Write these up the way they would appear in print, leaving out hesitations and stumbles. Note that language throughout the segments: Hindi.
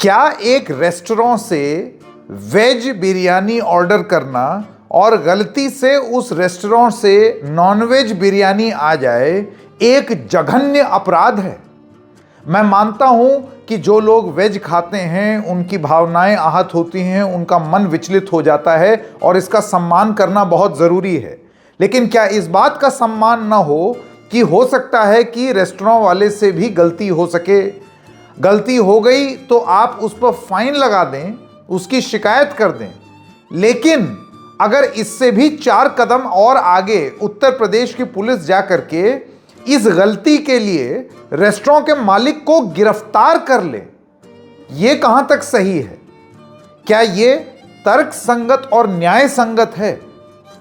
क्या एक रेस्टोरेंट से वेज बिरयानी ऑर्डर करना और गलती से उस रेस्टोरेंट से नॉनवेज बिरयानी आ जाए एक जघन्य अपराध है? मैं मानता हूं कि जो लोग वेज खाते हैं उनकी भावनाएं आहत होती हैं, उनका मन विचलित हो जाता है और इसका सम्मान करना बहुत ज़रूरी है। लेकिन क्या इस बात का सम्मान ना हो कि हो सकता है कि रेस्टोरेंट वाले से भी गलती हो सके? गलती हो गई तो आप उस पर फाइन लगा दें, उसकी शिकायत कर दें, लेकिन अगर इससे भी 4 कदम और आगे उत्तर प्रदेश की पुलिस जा करके इस गलती के लिए रेस्टोरेंट के मालिक को गिरफ्तार कर ले, यह कहां तक सही है? क्या यह तर्क संगत और न्याय संगत है?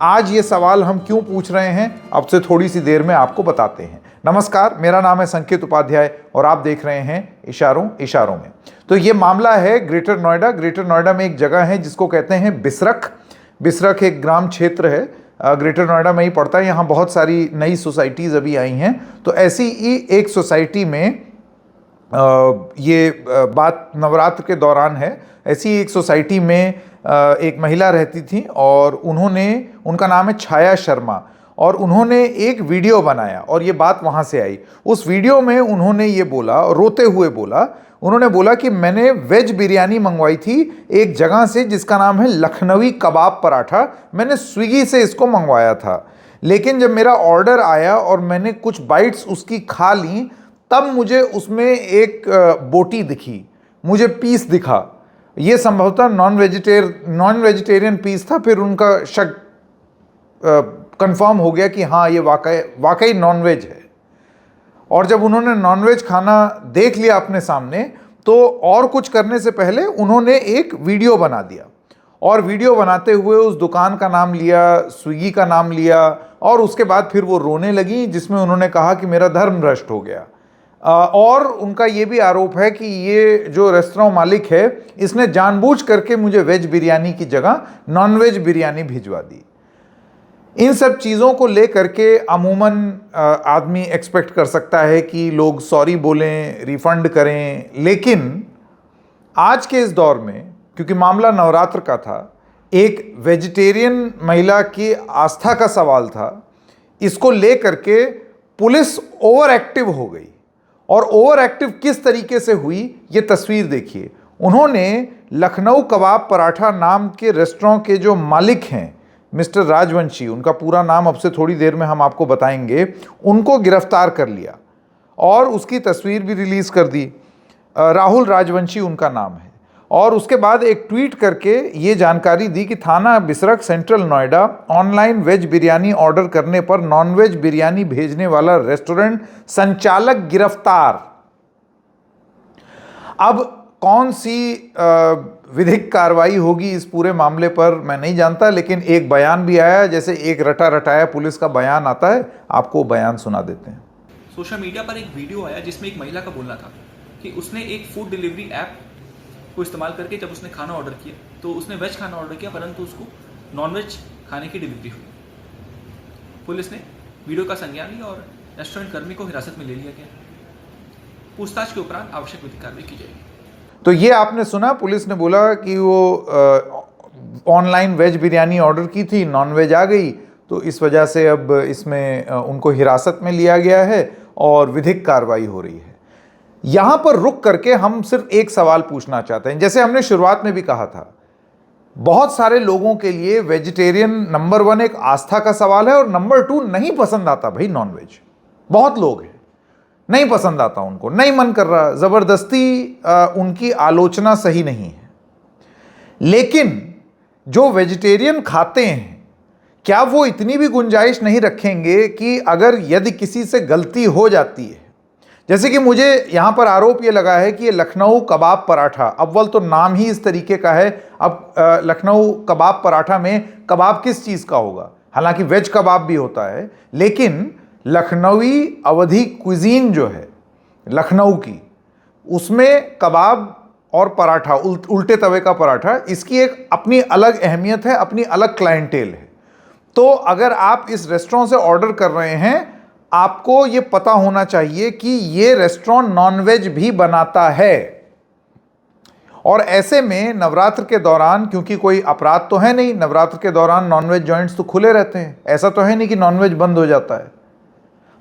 आज ये सवाल हम क्यों पूछ रहे हैं, अब से थोड़ी सी देर में आपको बताते हैं। नमस्कार, मेरा नाम है संकेत उपाध्याय और आप देख रहे हैं इशारों इशारों में। तो ये मामला है ग्रेटर नोएडा। ग्रेटर नोएडा में एक जगह है जिसको कहते हैं बिसरख। बिसरख एक ग्राम क्षेत्र है, ग्रेटर नोएडा में ही पड़ता है। यहाँ बहुत सारी नई सोसाइटीज़ अभी आई हैं। तो ऐसी ही एक सोसाइटी में ये बात नवरात्र के दौरान है। ऐसी एक सोसाइटी में एक महिला रहती थी और उनका नाम है छाया शर्मा, और उन्होंने एक वीडियो बनाया और ये बात वहाँ से आई। उस वीडियो में उन्होंने ये बोला, रोते हुए बोला, उन्होंने बोला कि मैंने वेज बिरयानी मंगवाई थी एक जगह से जिसका नाम है लखनवी कबाब पराठा। मैंने स्विगी से इसको मंगवाया था, लेकिन जब मेरा ऑर्डर आया और मैंने कुछ बाइट्स उसकी खा ली, तब मुझे उसमें एक बोटी दिखी, मुझे पीस दिखा। ये संभवतः नॉन वेजिटेरियन पीस था। फिर उनका शक कंफर्म हो गया कि हाँ, ये वाकई नॉनवेज है। और जब उन्होंने नॉनवेज खाना देख लिया अपने सामने, तो और कुछ करने से पहले उन्होंने एक वीडियो बना दिया और वीडियो बनाते हुए उस दुकान का नाम लिया, स्विगी का नाम लिया, और उसके बाद फिर वो रोने लगी, जिसमें उन्होंने कहा कि मेरा धर्म भ्रष्ट हो गया। और उनका ये भी आरोप है कि ये जो रेस्टोरेंट मालिक है, इसने जानबूझ करके मुझे वेज बिरयानी की जगह नॉनवेज बिरयानी भिजवा दी। इन सब चीज़ों को लेकर के अमूमन आदमी एक्सपेक्ट कर सकता है कि लोग सॉरी बोलें, रिफंड करें, लेकिन आज के इस दौर में, क्योंकि मामला नवरात्र का था, एक वेजिटेरियन महिला की आस्था का सवाल था, इसको लेकर के पुलिस ओवर एक्टिव हो गई। और ओवर एक्टिव किस तरीके से हुई, ये तस्वीर देखिए। उन्होंने लखनऊ कबाब पराठा नाम के रेस्टोरेंट के जो मालिक हैं मिस्टर राजवंशी, उनका पूरा नाम अब से थोड़ी देर में हम आपको बताएंगे, उनको गिरफ्तार कर लिया और उसकी तस्वीर भी रिलीज़ कर दी। राहुल राजवंशी उनका नाम है। और उसके बाद एक ट्वीट करके ये जानकारी दी कि थाना Bisrakh, central Noida, online veg biryani order करने पर नॉनवेज बिरयानी भेजने वाला रेस्टोरेंट संचालक गिरफ्तार। अब कौन सी विधिक कार्रवाई होगी इस पूरे मामले पर मैं नहीं जानता, लेकिन एक बयान भी आया, जैसे एक रटा रटाया पुलिस का बयान आता है, आपको बयान सुना देते हैं। सोशल मीडिया पर एक वीडियो आया जिसमें एक महिला का बोलना था कि उसने एक फूड डिलीवरी ऐप को इस्तेमाल करके जब उसने खाना ऑर्डर किया तो उसने वेज खाना ऑर्डर किया, परंतु उसको नॉनवेज खाने की डिलीवरी हुई। पुलिस ने वीडियो का संज्ञान लिया और रेस्टोरेंट कर्मी को हिरासत में ले लिया गया। पूछताछ के उपरांत आवश्यक विधिक कार्रवाई की जाएगी। तो ये आपने सुना, पुलिस ने बोला कि वो ऑनलाइन वेज बिरयानी ऑर्डर की थी, नॉनवेज आ गई, तो इस वजह से अब इसमें उनको हिरासत में लिया गया है और विधिक कार्रवाई हो रही है। यहाँ पर रुक करके हम सिर्फ एक सवाल पूछना चाहते हैं। जैसे हमने शुरुआत में भी कहा था, बहुत सारे लोगों के लिए वेजिटेरियन नंबर 1 एक आस्था का सवाल है और नंबर 2 नहीं पसंद आता भाई नॉनवेज। बहुत लोग हैं, नहीं पसंद आता उनको, नहीं मन कर रहा, ज़बरदस्ती उनकी आलोचना सही नहीं है। लेकिन जो वेजिटेरियन खाते हैं, क्या वो इतनी भी गुंजाइश नहीं रखेंगे कि अगर यदि किसी से गलती हो जाती है, जैसे कि मुझे यहाँ पर आरोप ये लगा है कि ये लखनऊ कबाब पराठा, अव्वल तो नाम ही इस तरीके का है। अब लखनऊ कबाब पराठा में कबाब किस चीज़ का होगा? हालांकि वेज कबाब भी होता है, लेकिन लखनवी अवधी क्विजीन जो है लखनऊ की, उसमें कबाब और पराठा, उल्टे तवे का पराठा, इसकी एक अपनी अलग अहमियत है, अपनी अलग क्लाइंटेल है। तो अगर आप इस रेस्टोरेंट से ऑर्डर कर रहे हैं, आपको ये पता होना चाहिए कि ये रेस्टोरेंट नॉनवेज भी बनाता है। और ऐसे में नवरात्र के दौरान, क्योंकि कोई अपराध तो है नहीं, नवरात्र के दौरान नॉनवेज जॉइंट्स तो खुले रहते हैं, ऐसा तो है नहीं कि नॉनवेज बंद हो जाता है।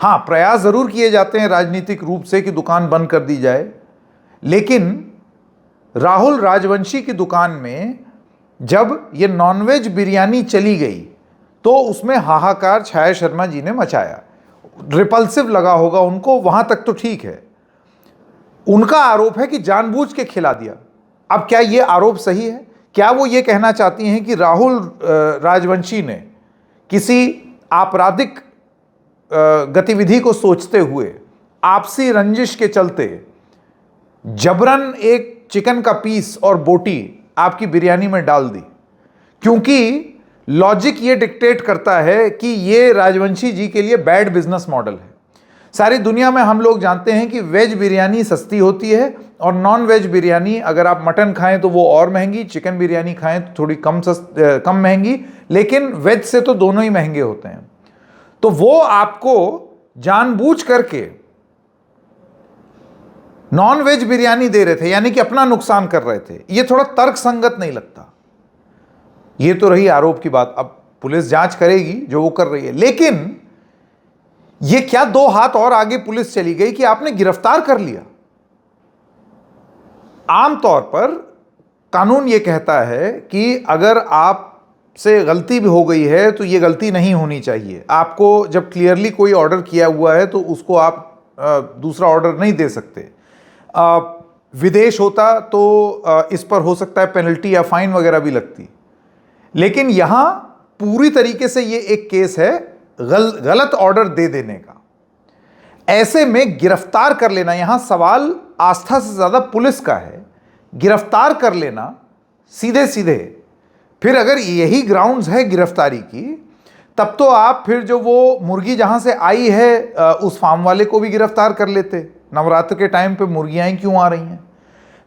हाँ, प्रयास ज़रूर किए जाते हैं राजनीतिक रूप से कि दुकान बंद कर दी जाए, लेकिन राहुल राजवंशी की दुकान में जब ये नॉनवेज बिरयानी चली गई तो उसमें हाहाकार छाया शर्मा जी ने मचाया। रिपल्सिव लगा होगा उनको, वहां तक तो ठीक है। उनका आरोप है कि जानबूझ के खिला दिया। अब क्या ये आरोप सही है? क्या वो ये कहना चाहती हैं कि राहुल राजवंशी ने किसी आपराधिक गतिविधि को सोचते हुए, आपसी रंजिश के चलते जबरन एक चिकन का पीस और बोटी आपकी बिरयानी में डाल दी? क्योंकि लॉजिक ये डिक्टेट करता है कि ये राजवंशी जी के लिए बैड बिजनेस मॉडल है। सारी दुनिया में हम लोग जानते हैं कि वेज बिरयानी सस्ती होती है और नॉन वेज बिरयानी, अगर आप मटन खाएं तो वो और महंगी, चिकन बिरयानी खाएं तो थोड़ी कम महंगी, लेकिन वेज से तो दोनों ही महंगे होते हैं। तो वो आपको जानबूझ करके नॉन वेज बिरयानी दे रहे थे, यानी कि अपना नुकसान कर रहे थे। ये थोड़ा तर्क संगत नहीं लगता। ये तो रही आरोप की बात, अब पुलिस जांच करेगी जो वो कर रही है, लेकिन ये क्या दो हाथ और आगे पुलिस चली गई कि आपने गिरफ्तार कर लिया। आमतौर पर कानून ये कहता है कि अगर आप से गलती भी हो गई है तो ये गलती नहीं होनी चाहिए। आपको जब क्लियरली कोई ऑर्डर किया हुआ है तो उसको आप दूसरा ऑर्डर नहीं दे सकते। विदेश होता तो इस पर हो सकता है पेनल्टी या फाइन वगैरह भी लगती, लेकिन यहां पूरी तरीके से ये एक केस है गलत ऑर्डर दे देने का। ऐसे में गिरफ्तार कर लेना, यहां सवाल आस्था से ज्यादा पुलिस का है। गिरफ्तार कर लेना सीधे सीधे, फिर अगर यही ग्राउंड्स है गिरफ्तारी की, तब तो आप फिर जो वो मुर्गी जहां से आई है उस फार्म वाले को भी गिरफ्तार कर लेते। नवरात्र के टाइम पे मुर्गियां क्यों आ रही हैं?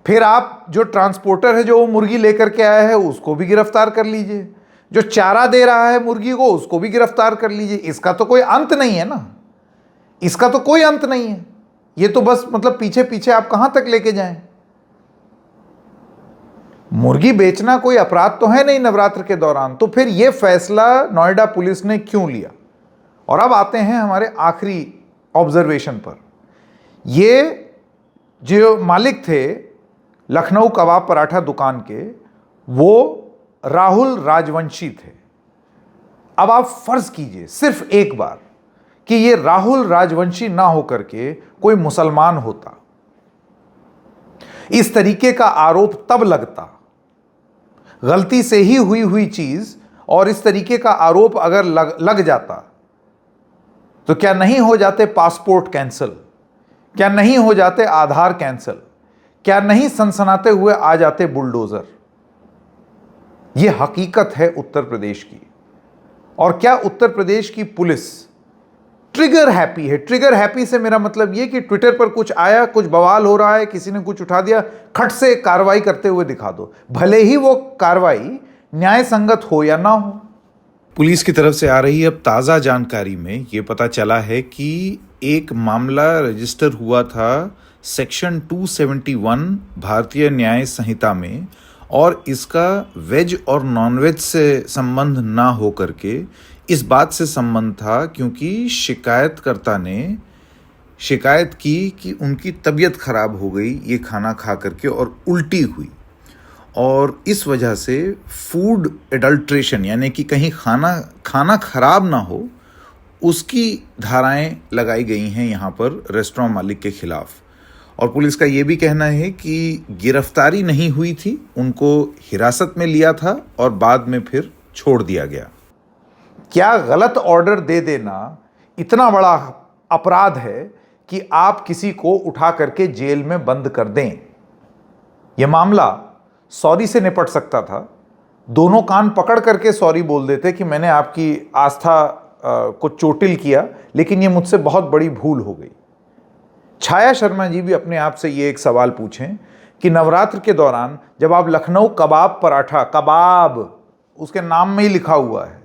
फिर आप जो ट्रांसपोर्टर है जो वो मुर्गी लेकर के आया है उसको भी गिरफ्तार कर लीजिए, जो चारा दे रहा है मुर्गी को उसको भी गिरफ्तार कर लीजिए। इसका तो कोई अंत नहीं है ना, इसका तो कोई अंत नहीं है। ये तो बस मतलब पीछे पीछे आप कहां तक लेके जाएं। मुर्गी बेचना कोई अपराध तो है नहीं नवरात्र के दौरान, तो फिर यह फैसला नोएडा पुलिस ने क्यों लिया? और अब आते हैं हमारे आखिरी ऑब्जर्वेशन पर। ये जो मालिक थे लखनऊ कबाब पराठा दुकान के, वो राहुल राजवंशी थे। अब आप फर्ज कीजिए सिर्फ एक बार कि ये राहुल राजवंशी ना होकर के कोई मुसलमान होता, इस तरीके का आरोप तब लगता। गलती से ही हुई चीज और इस तरीके का आरोप अगर लग जाता तो क्या नहीं हो जाते पासपोर्ट कैंसिल? क्या नहीं हो जाते आधार कैंसिल? क्या नहीं सनसनाते हुए आ जाते बुलडोजर? यह हकीकत है उत्तर प्रदेश की। और क्या उत्तर प्रदेश की पुलिस ट्रिगर हैप्पी है? ट्रिगर हैप्पी से मेरा मतलब यह कि ट्विटर पर कुछ आया, कुछ बवाल हो रहा है, किसी ने कुछ उठा दिया, खट से कार्रवाई करते हुए दिखा दो, भले ही वो कार्रवाई न्याय संगत हो या ना हो। पुलिस की तरफ से आ रही अब ताज़ा जानकारी में ये पता चला है कि एक मामला रजिस्टर हुआ था सेक्शन 271 भारतीय न्याय संहिता में, और इसका वेज और नॉनवेज से संबंध ना हो करके इस बात से संबंध था क्योंकि शिकायतकर्ता ने शिकायत की कि उनकी तबीयत खराब हो गई ये खाना खा करके और उल्टी हुई, और इस वजह से फूड एडल्ट्रेशन यानी कि कहीं खाना खराब ना हो उसकी धाराएं लगाई गई हैं यहाँ पर रेस्टोरेंट मालिक के खिलाफ। और पुलिस का ये भी कहना है कि गिरफ्तारी नहीं हुई थी, उनको हिरासत में लिया था और बाद में फिर छोड़ दिया गया। क्या गलत ऑर्डर दे देना इतना बड़ा अपराध है कि आप किसी को उठा करके जेल में बंद कर दें? यह मामला सॉरी से निपट सकता था। दोनों कान पकड़ करके सॉरी बोल देते कि मैंने आपकी आस्था को चोटिल किया, लेकिन ये मुझसे बहुत बड़ी भूल हो गई। छाया शर्मा जी भी अपने आप से ये एक सवाल पूछें कि नवरात्र के दौरान जब आप लखनऊ कबाब पराठा, कबाब उसके नाम में ही लिखा हुआ है,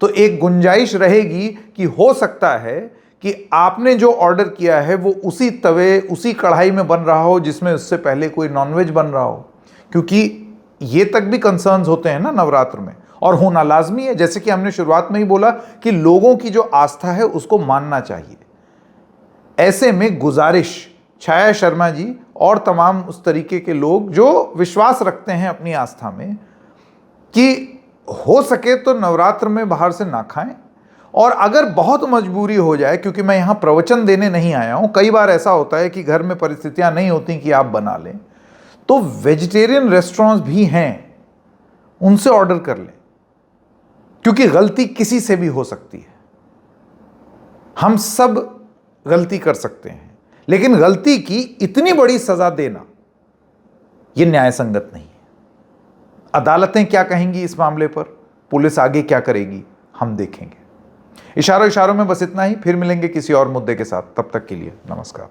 तो एक गुंजाइश रहेगी कि हो सकता है कि आपने जो ऑर्डर किया है वो उसी तवे, उसी कढ़ाई में बन रहा हो जिसमें उससे पहले कोई नॉनवेज बन रहा हो। क्योंकि ये तक भी कंसर्न्स होते हैं ना नवरात्र में, और होना लाजमी है। जैसे कि हमने शुरुआत में ही बोला कि लोगों की जो आस्था है उसको मानना चाहिए। ऐसे में गुजारिश छाया शर्मा जी और तमाम उस तरीके के लोग जो विश्वास रखते हैं अपनी आस्था में कि हो सके तो नवरात्र में बाहर से ना खाएं, और अगर बहुत मजबूरी हो जाए, क्योंकि मैं यहाँ प्रवचन देने नहीं आया हूँ, कई बार ऐसा होता है कि घर में परिस्थितियाँ नहीं होती कि आप बना लें, तो वेजिटेरियन रेस्टोरेंट्स भी हैं, उनसे ऑर्डर कर लें, क्योंकि गलती किसी से भी हो सकती है। हम सब गलती कर सकते हैं, लेकिन गलती की इतनी बड़ी सजा देना यह न्याय संगत नहीं है। अदालतें क्या कहेंगी इस मामले पर, पुलिस आगे क्या करेगी, हम देखेंगे। इशारों में बस इतना ही, फिर मिलेंगे किसी और मुद्दे के साथ। तब तक के लिए नमस्कार।